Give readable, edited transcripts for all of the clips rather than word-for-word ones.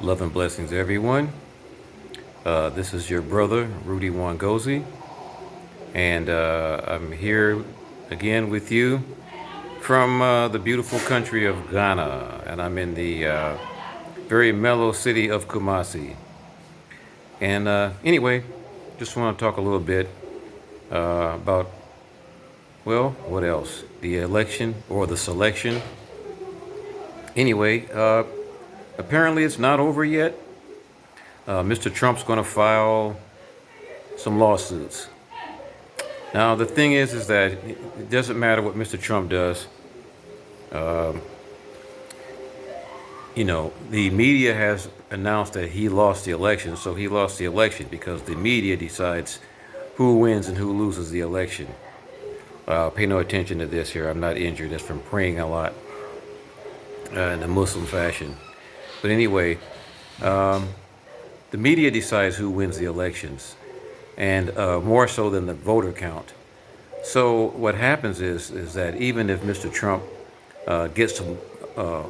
Love and blessings, everyone. This is your brother, Rudy Wangozi, and I'm here again with you from the beautiful country of Ghana, and I'm in the very mellow city of Kumasi. And anyway, just want to talk a little bit about, well, what else? The election or the selection. Anyway, apparently it's not over yet. Mr. Trump's going to file some lawsuits. Now the thing is that it doesn't matter what Mr. Trump does. The media has announced that he lost the election, so he lost the election because the media decides who wins and who loses the election. Pay no attention to this here. I'm not injured. That's from praying a lot in a Muslim fashion. But anyway, the media decides who wins the elections, and more so than the voter count. So what happens is that even if Mr. Trump gets some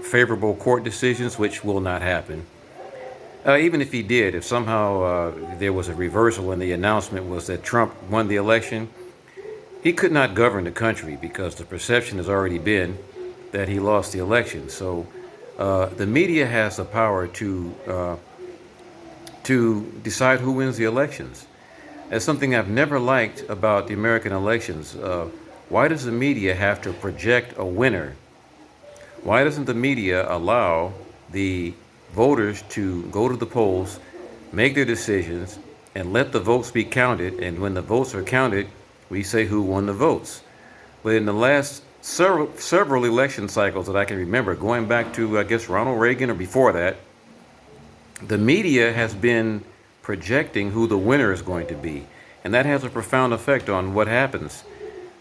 favorable court decisions, which will not happen, even if he did, if somehow there was a reversal and the announcement was that Trump won the election, he could not govern the country because the perception has already been that he lost the election. So the media has the power to decide who wins the elections. That's something I've never liked about the American elections. Why does the media have to project a winner? Why doesn't the media allow the voters to go to the polls, make their decisions, and let the votes be counted? And when the votes are counted, we say who won the votes. But in the last several election cycles that I can remember, going back to, I guess, Ronald Reagan or before that, the media has been projecting who the winner is going to be. And that has a profound effect on what happens.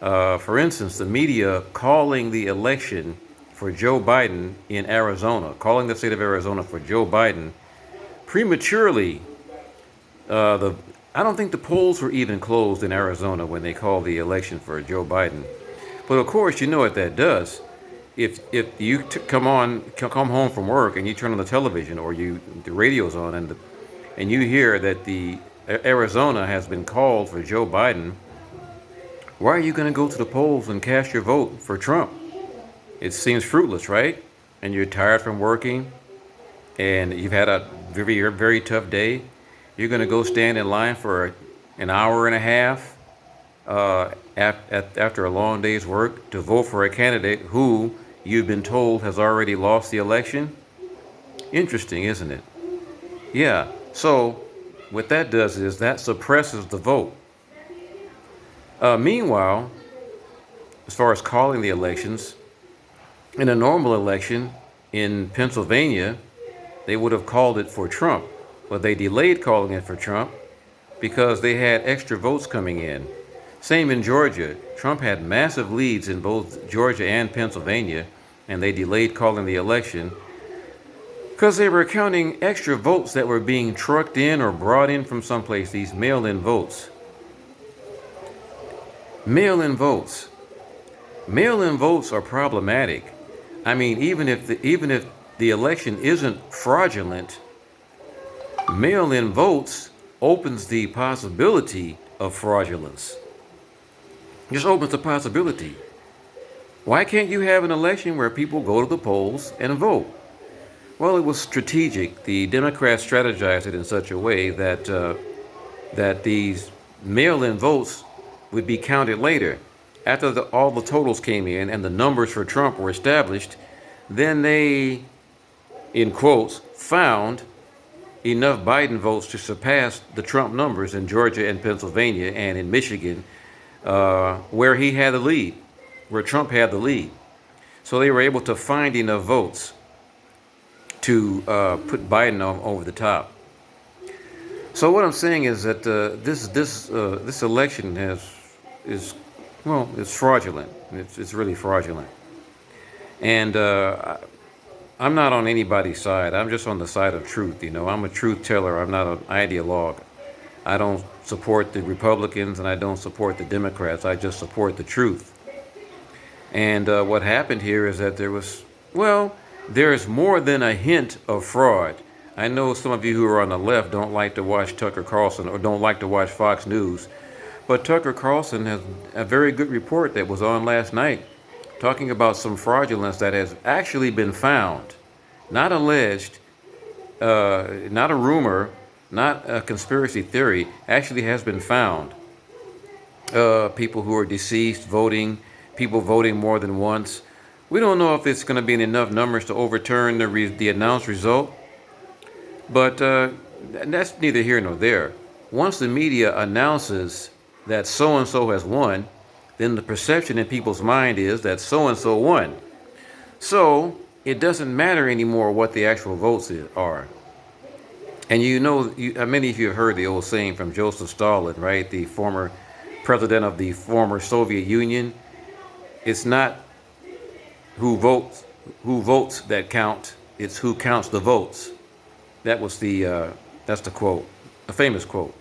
For instance, the media calling the election for Joe Biden in Arizona, calling the state of Arizona for Joe Biden prematurely. I don't think the polls were even closed in Arizona when they called the election for Joe Biden. But of course, you know what that does. If you come home from work and you turn on the television or the radio's on and you hear that the Arizona has been called for Joe Biden, why are you going to go to the polls and cast your vote for Trump? It seems fruitless, right? And you're tired from working and you've had a very, very tough day. You're going to go stand in line for an hour and a half after a long day's work to vote for a candidate who you've been told has already lost the election? Interesting, isn't it? Yeah. So what that does is that suppresses the vote. Meanwhile, as far as calling the elections, in a normal election in Pennsylvania, they would have called it for Trump, but they delayed calling it for Trump because they had extra votes coming in. Same in Georgia. Trump had massive leads in both Georgia and Pennsylvania, and they delayed calling the election because they were counting extra votes that were being trucked in or brought in from someplace, these mail-in votes. Mail-in votes. Mail-in votes are problematic. I mean, even if the election isn't fraudulent, mail-in votes opens the possibility of fraudulence. Just opens the possibility. Why can't you have an election where people go to the polls and vote? Well, it was strategic. The Democrats strategized it in such a way that these mail-in votes would be counted later. After all the totals came in and the numbers for Trump were established, then they, in quotes, found enough Biden votes to surpass the Trump numbers in Georgia and Pennsylvania and in Michigan, where he had the lead, where Trump had the lead. So they were able to find enough votes to put Biden over the top. So what I'm saying is that this election is fraudulent. It's really fraudulent. And I'm not on anybody's side. I'm just on the side of truth. I'm a truth teller. I'm not an ideologue. I don't support the Republicans and I don't support the Democrats. I just support the truth. And what happened here is that there is more than a hint of fraud. I know some of you who are on the left don't like to watch Tucker Carlson or don't like to watch Fox News, but Tucker Carlson has a very good report that was on last night talking about some fraudulence that has actually been found, not alleged, not a rumor, not a conspiracy theory, actually has been found. People who are deceased voting, people voting more than once. We don't know if it's going to be in enough numbers to overturn the announced result, but that's neither here nor there. Once the media announces that so and so has won, then the perception in people's mind is that so and so won. So it doesn't matter anymore what the actual votes are. And many of you have heard the old saying from Joseph Stalin, right? The former president of the former Soviet Union. It's not who votes that count. It's who counts the votes. That's the quote, a famous quote.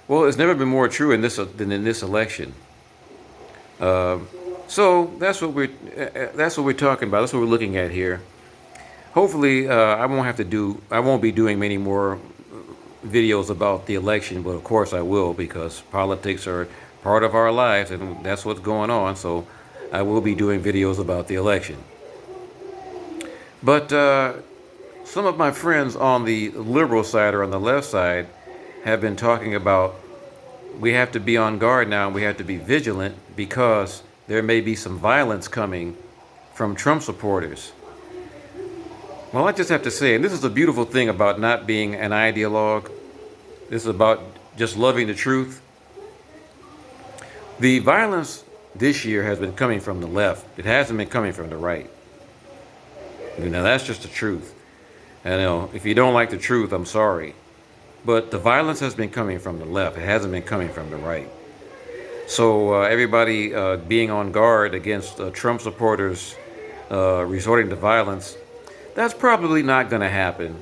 Well, it's never been more true than in this election. So that's what we're talking about. That's what we're looking at here. Hopefully, I won't be doing many more videos about the election, but of course I will, because politics are part of our lives and that's what's going on. So I will be doing videos about the election. But some of my friends on the liberal side or on the left side have been talking about we have to be on guard now and we have to be vigilant because there may be some violence coming from Trump supporters. Well, I just have to say, and this is the beautiful thing about not being an ideologue, this is about just loving the truth. The violence this year has been coming from the left. It hasn't been coming from the right. That's just the truth. And if you don't like the truth, I'm sorry. But the violence has been coming from the left. It hasn't been coming from the right. So everybody being on guard against Trump supporters resorting to violence, that's probably not going to happen.